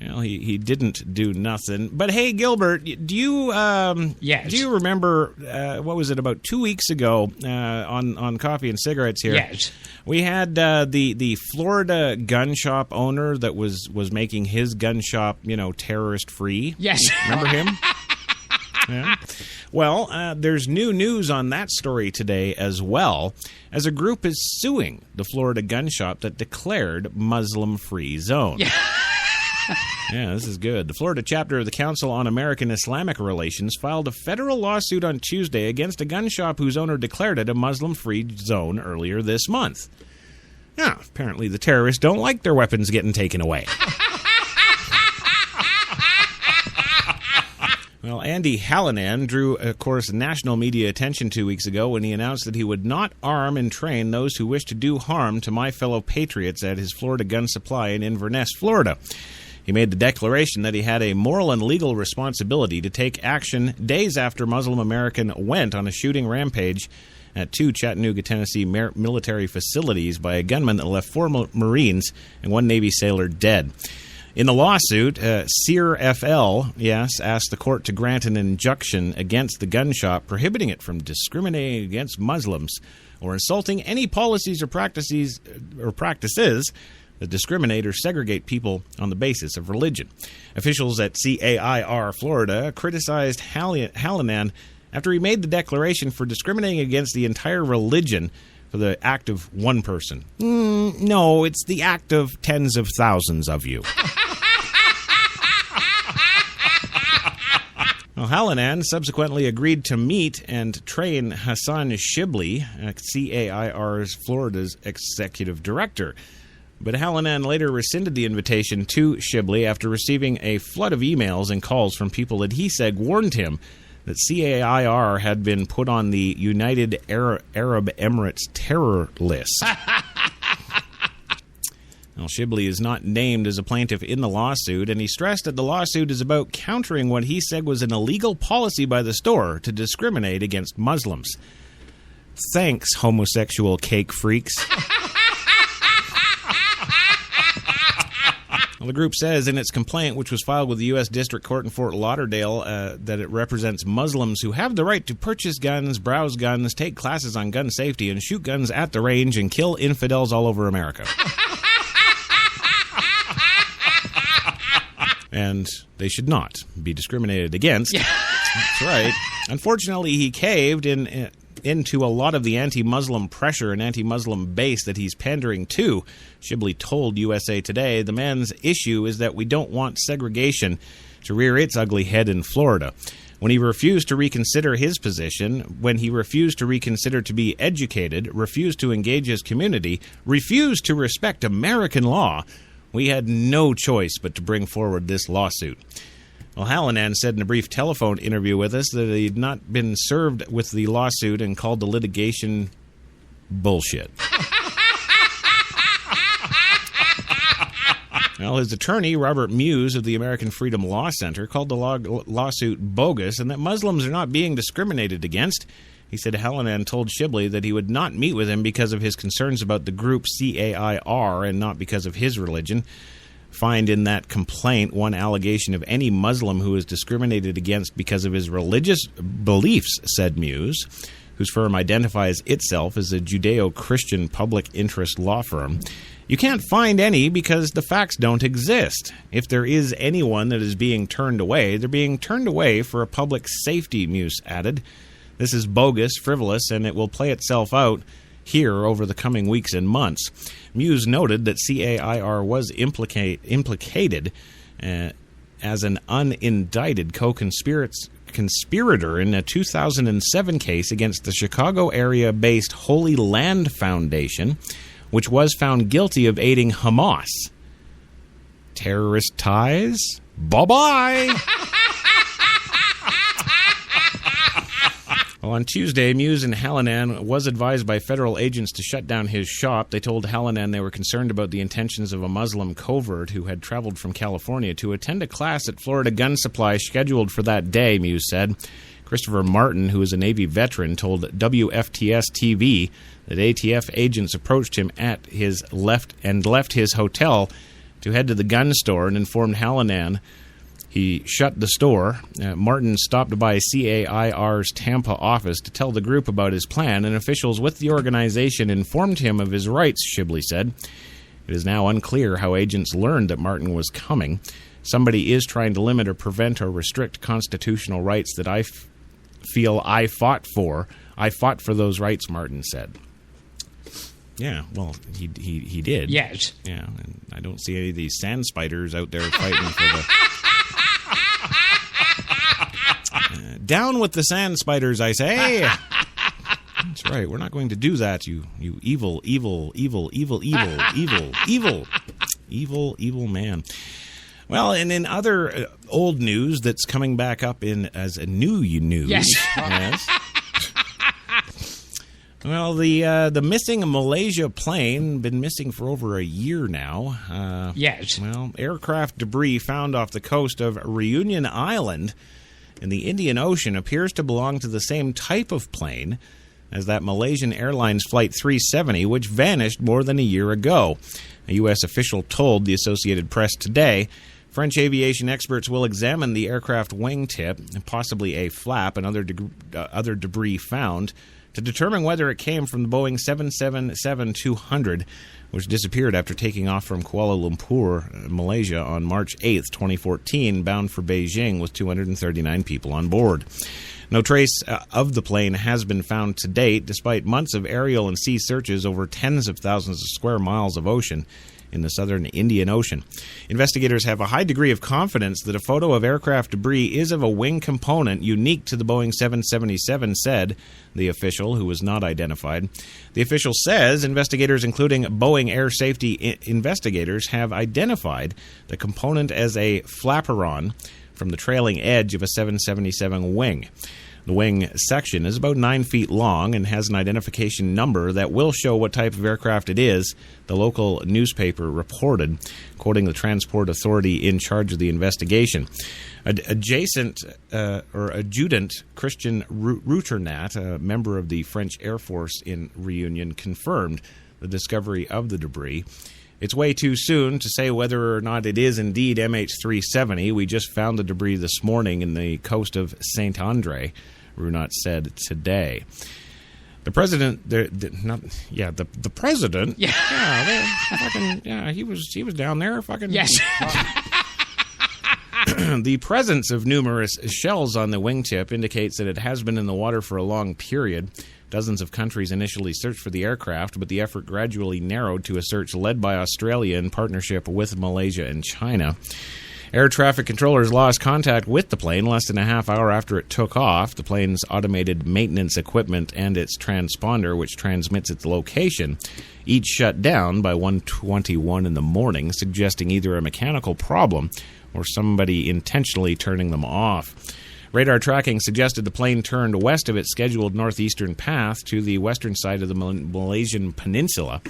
Well, he didn't do nothing. But hey, Gilbert, do you do you remember what was it, about 2 weeks ago on Coffee and Cigarettes here? Yes. We had the Florida gun shop owner that was making his gun shop, terrorist free. Yes. Remember him? Yeah. Well, there's new news on that story today as well, as a group is suing the Florida gun shop that declared Muslim-free zone. Yeah. Yeah, this is good. The Florida chapter of the Council on American Islamic Relations filed a federal lawsuit on Tuesday against a gun shop whose owner declared it a Muslim-free zone earlier this month. Yeah, apparently the terrorists don't like their weapons getting taken away. Well, Andy Hallinan drew, of course, national media attention 2 weeks ago when he announced that he would not arm and train those who wish to do harm to my fellow patriots at his Florida gun supply in Inverness, Florida. He made the declaration that he had a moral and legal responsibility to take action days after Muslim American went on a shooting rampage at 2 Chattanooga, Tennessee military facilities by a gunman that left 4 Marines and 1 Navy sailor dead. In the lawsuit, Sear FL, asked the court to grant an injunction against the gun shop, prohibiting it from discriminating against Muslims or insulting any policies or practices that discriminate or segregate people on the basis of religion. Officials at CAIR Florida criticized Hallinan after he made the declaration for discriminating against the entire religion for the act of one person. No, it's the act of tens of thousands of you. Well, Hallinan subsequently agreed to meet and train Hassan Shibli, CAIR's Florida's executive director. But Hallinan later rescinded the invitation to Shibli after receiving a flood of emails and calls from people that he said warned him that CAIR had been put on the United Arab Emirates terror list. Well, Shibli is not named as a plaintiff in the lawsuit, and he stressed that the lawsuit is about countering what he said was an illegal policy by the store to discriminate against Muslims. Thanks, homosexual cake freaks. Well, the group says in its complaint, which was filed with the U.S. District Court in Fort Lauderdale, that it represents Muslims who have the right to purchase guns, browse guns, take classes on gun safety, and shoot guns at the range and kill infidels all over America. And they should not be discriminated against. That's right. Unfortunately, he caved into a lot of the anti-Muslim pressure and anti-Muslim base that he's pandering to. Shibli told USA Today, the man's issue is that we don't want segregation to rear its ugly head in Florida. When he refused to reconsider his position, when he refused to reconsider to be educated, refused to engage his community, refused to respect American law, we had no choice but to bring forward this lawsuit. Well, Hallinan said in a brief telephone interview with us that he had not been served with the lawsuit and called the litigation bullshit. Well, his attorney, Robert Muse of the American Freedom Law Center, called the lawsuit bogus and that Muslims are not being discriminated against. He said Hallinan told Shibli that he would not meet with him because of his concerns about the group CAIR and not because of his religion. Find in that complaint one allegation of any Muslim who is discriminated against because of his religious beliefs, said Muse. whose firm identifies itself as a Judeo-Christian public interest law firm. You can't find any because the facts don't exist. If there is anyone that is being turned away, they're being turned away for a public safety, Muse added. This is bogus, frivolous, and it will play itself out here over the coming weeks and months. Muse noted that CAIR was implicated as an unindicted co-conspirator in a 2007 case against the Chicago area-based Holy Land Foundation, which was found guilty of aiding Hamas. Terrorist ties? Bye-bye! Well, on Tuesday, Muse in Hallinan was advised by federal agents to shut down his shop. They told Hallinan they were concerned about the intentions of a Muslim covert who had traveled from California to attend a class at Florida Gun Supply scheduled for that day, Muse said. Christopher Martin, who is a Navy veteran, told WFTS-TV that ATF agents approached him at his left his hotel to head to the gun store and informed Hallinan he shut the store. Martin stopped by CAIR's Tampa office to tell the group about his plan, and officials with the organization informed him of his rights, Shibley said. It is now unclear how agents learned that Martin was coming. Somebody is trying to limit or prevent or restrict constitutional rights that I feel I fought for. I fought for those rights, Martin said. Yeah, well, he did. Yes. Yeah, and I don't see any of these sand spiders out there fighting for the... down with the sand spiders, I say. That's right. We're not going to do that, you evil man. Well, and in other old news that's coming back up as a new news. Yes. Yes. Well, the missing Malaysia plane, been missing for over a year now. Yes. Well, aircraft debris found off the coast of Reunion Island in the Indian Ocean appears to belong to the same type of plane as that Malaysian Airlines Flight 370, which vanished more than a year ago. A U.S. official told the Associated Press today. French aviation experts will examine the aircraft wingtip, and possibly a flap and other debris found, to determine whether it came from the Boeing 777-200, which disappeared after taking off from Kuala Lumpur, Malaysia, on March 8, 2014, bound for Beijing with 239 people on board. No trace of the plane has been found to date, despite months of aerial and sea searches over tens of thousands of square miles of ocean in the southern Indian Ocean. Investigators have a high degree of confidence that a photo of aircraft debris is of a wing component unique to the Boeing 777, said the official, who was not identified. The official says investigators, including Boeing air safety investigators, have identified the component as a flaperon from the trailing edge of a 777 wing. The wing section is about 9 feet long and has an identification number that will show what type of aircraft it is, the local newspaper reported, quoting the transport authority in charge of the investigation. Adjutant Christian Routernat, a member of the French Air Force in Reunion, confirmed the discovery of the debris. It's way too soon to say whether or not it is indeed MH370. We just found the debris this morning in the coast of Saint Andre, Runat said today. The president, the president, he was down there, fucking. Yes. The presence of numerous shells on the wingtip indicates that it has been in the water for a long period. Dozens of countries initially searched for the aircraft, but the effort gradually narrowed to a search led by Australia in partnership with Malaysia and China. Air traffic controllers lost contact with the plane less than a half hour after it took off. The plane's automated maintenance equipment and its transponder, which transmits its location, each shut down by 1:21 in the morning, suggesting either a mechanical problem or somebody intentionally turning them off. Radar tracking suggested the plane turned west of its scheduled northeastern path to the western side of the Malaysian peninsula.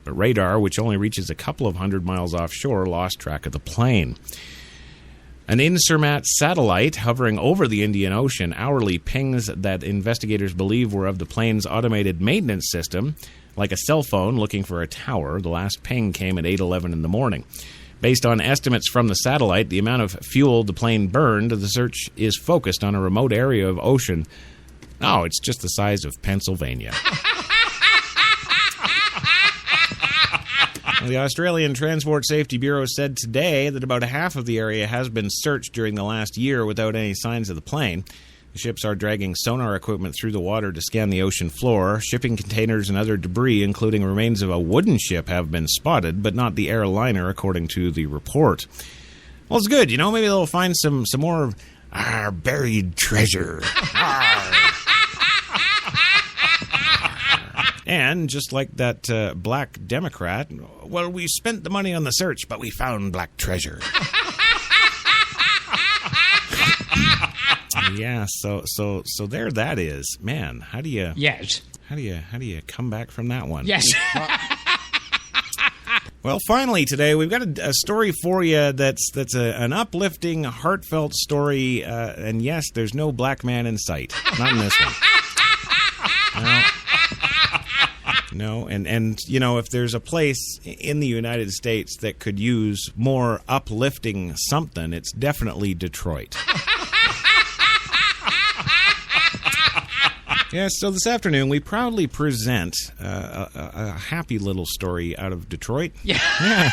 But radar, which only reaches a couple of 100 miles offshore, lost track of the plane. An Insermat satellite hovering over the Indian Ocean hourly pings that investigators believe were of the plane's automated maintenance system, like a cell phone looking for a tower. The last ping came at 8:11 in the morning. Based on estimates from the satellite, the amount of fuel the plane burned, the search is focused on a remote area of ocean Oh, it's just the size of Pennsylvania. The Australian Transport Safety Bureau said today that about half of the area has been searched during the last year without any signs of the plane. The ships are dragging sonar equipment through the water to scan the ocean floor. Shipping containers and other debris, including remains of a wooden ship, have been spotted, but not the airliner, according to the report. Well, it's good. Maybe they'll find some more buried treasure. And just like that black Democrat, well, we spent the money on the search, but we found black treasure. Yeah, so there that is. Man, how do you come back from that one? Yes. Well, finally today we've got a story for you that's an uplifting, heartfelt story, and yes, there's no black man in sight. Not in this one. No, and if there's a place in the United States that could use more uplifting something, it's definitely Detroit. Yeah, so this afternoon we proudly present a happy little story out of Detroit. Yeah.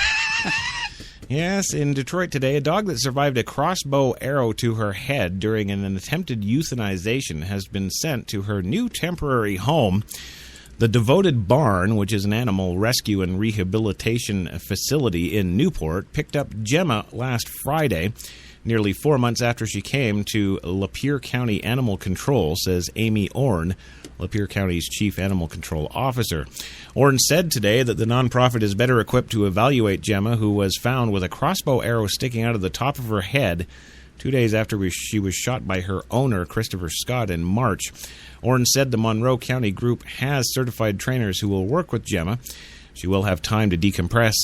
Yes, in Detroit today, a dog that survived a crossbow arrow to her head during an attempted euthanization has been sent to her new temporary home. The Devoted Barn, which is an animal rescue and rehabilitation facility in Newport, picked up Gemma last Friday, nearly 4 months after she came to Lapeer County Animal Control, says Amy Orn, Lapeer County's chief animal control officer. Orn said today that the nonprofit is better equipped to evaluate Gemma, who was found with a crossbow arrow sticking out of the top of her head 2 days after she was shot by her owner, Christopher Scott, in March. Orn said the Monroe County group has certified trainers who will work with Gemma. She will have time to decompress.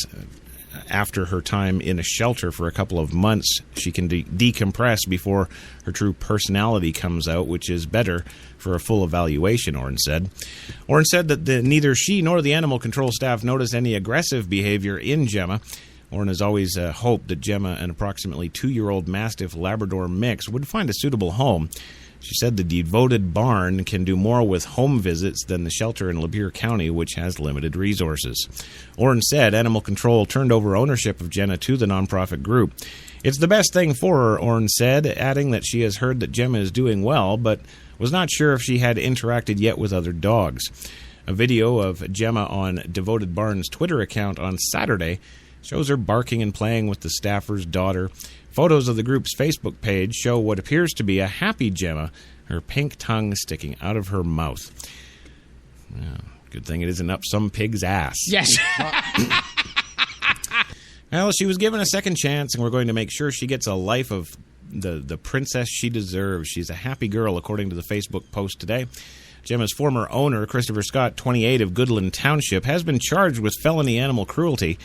After her time in a shelter for a couple of months, she can decompress before her true personality comes out, which is better for a full evaluation, Orn said. Orn said that neither she nor the animal control staff noticed any aggressive behavior in Gemma. Orn has always hoped that Gemma, an approximately 2-year-old Mastiff Labrador mix, would find a suitable home. She said the Devoted Barn can do more with home visits than the shelter in Lapeer County, which has limited resources. Orn said animal control turned over ownership of Gemma to the nonprofit group. It's the best thing for her, Orn said, adding that she has heard that Gemma is doing well, but was not sure if she had interacted yet with other dogs. A video of Gemma on Devoted Barn's Twitter account on Saturday shows her barking and playing with the staffer's daughter. Photos of the group's Facebook page show what appears to be a happy Gemma, her pink tongue sticking out of her mouth. Well, good thing it isn't up some pig's ass. Yes. Well, she was given a second chance, and we're going to make sure she gets a life of the princess she deserves. She's a happy girl, according to the Facebook post today. Gemma's former owner, Christopher Scott, 28, of Goodland Township, has been charged with felony animal cruelty.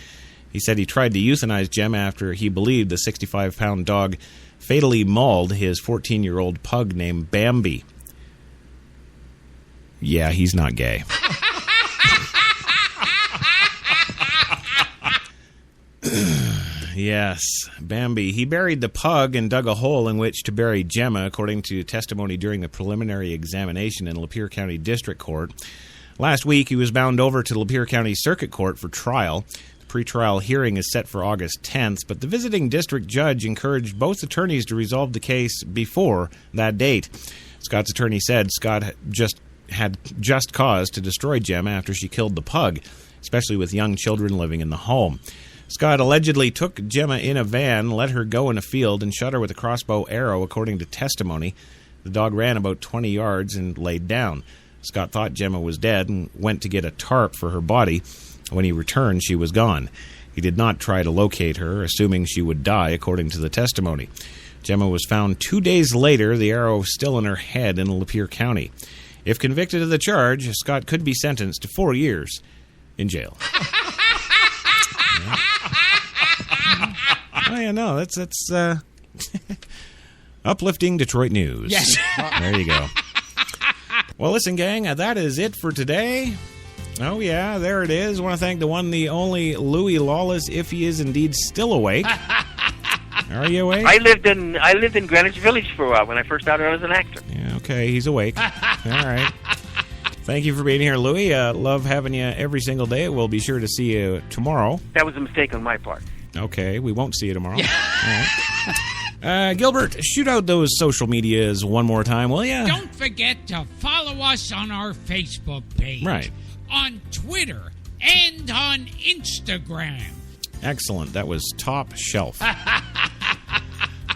He said he tried to euthanize Gemma after he believed the 65-pound dog fatally mauled his 14-year-old pug named Bambi. Yeah, he's not gay. Yes, Bambi. He buried the pug and dug a hole in which to bury Gemma, according to testimony during the preliminary examination in Lapeer County District Court. Last week, he was bound over to Lapeer County Circuit Court for trial. Pre-trial hearing is set for August 10th, but the visiting district judge encouraged both attorneys to resolve the case before that date. Scott's attorney said Scott had just cause to destroy Gemma after she killed the pug, especially with young children living in the home. Scott allegedly took Gemma in a van, let her go in a field, and shot her with a crossbow arrow, according to testimony. The dog ran about 20 yards and laid down. Scott thought Gemma was dead and went to get a tarp for her body. When he returned, she was gone. He did not try to locate her, assuming she would die, according to the testimony. Gemma was found 2 days later, the arrow still in her head in Lapeer County. If convicted of the charge, Scott could be sentenced to 4 years in jail. Oh, yeah, no, that's uplifting Detroit news. Yes. There you go. Well, listen, gang, that is it for today. Oh, yeah, there it is. I want to thank the one, the only Louis Lawless, if he is indeed still awake. Are you awake? I lived in Greenwich Village for a while when I first started out as an actor. Yeah, okay, he's awake. All right. Thank you for being here, Louie. Love having you every single day. We'll be sure to see you tomorrow. That was a mistake on my part. Okay, we won't see you tomorrow. All right. Gilbert, shoot out those social medias one more time, will you? Don't forget to follow us on our Facebook page. Right. On Twitter and on Instagram. Excellent. That was top shelf.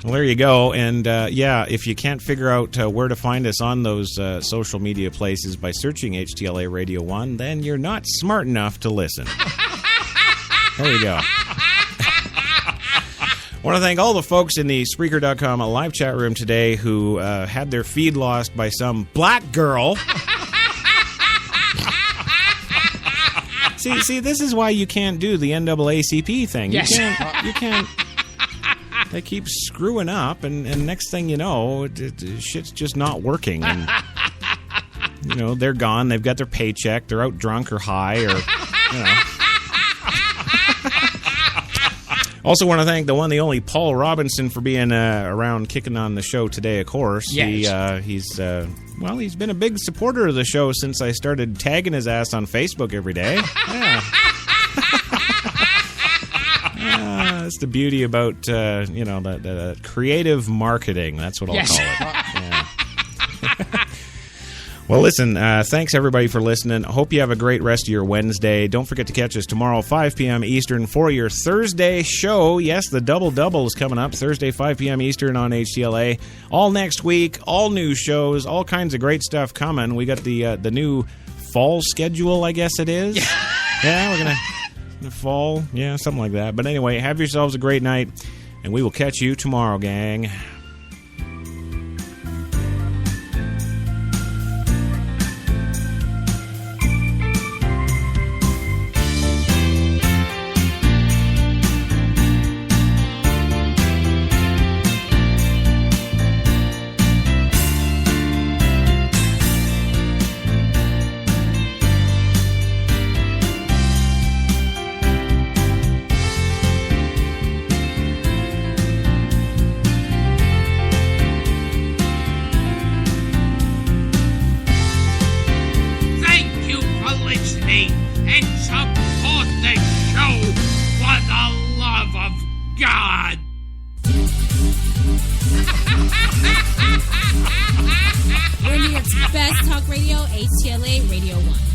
Well, there you go. And, if you can't figure out where to find us on those social media places by searching HTLA Radio 1, then you're not smart enough to listen. There you go. I want to thank all the folks in the Spreaker.com live chat room today who had their feed lost by some black girl. See, this is why you can't do the NAACP thing. Yes. You can't. They keep screwing up, and next thing you know, shit's just not working. And, they're gone. They've got their paycheck. They're out drunk or high or, Also want to thank the one, the only Paul Robinson for being around kicking on the show today, of course. Yes. He's been a big supporter of the show since I started tagging his ass on Facebook every day. Yeah. That's the beauty about, the creative marketing. That's what I'll call it. Yeah. Well, listen, thanks everybody for listening. Hope you have a great rest of your Wednesday. Don't forget to catch us tomorrow, 5 p.m. Eastern, for your Thursday show. Yes, the double is coming up, Thursday, 5 p.m. Eastern on HTLA. All next week, all new shows, all kinds of great stuff coming. We got the new fall schedule, I guess it is. Yeah, we're going to... The fall, yeah, something like that. But anyway, have yourselves a great night, and we will catch you tomorrow, gang. Best Talk Radio, HTLA Radio 1.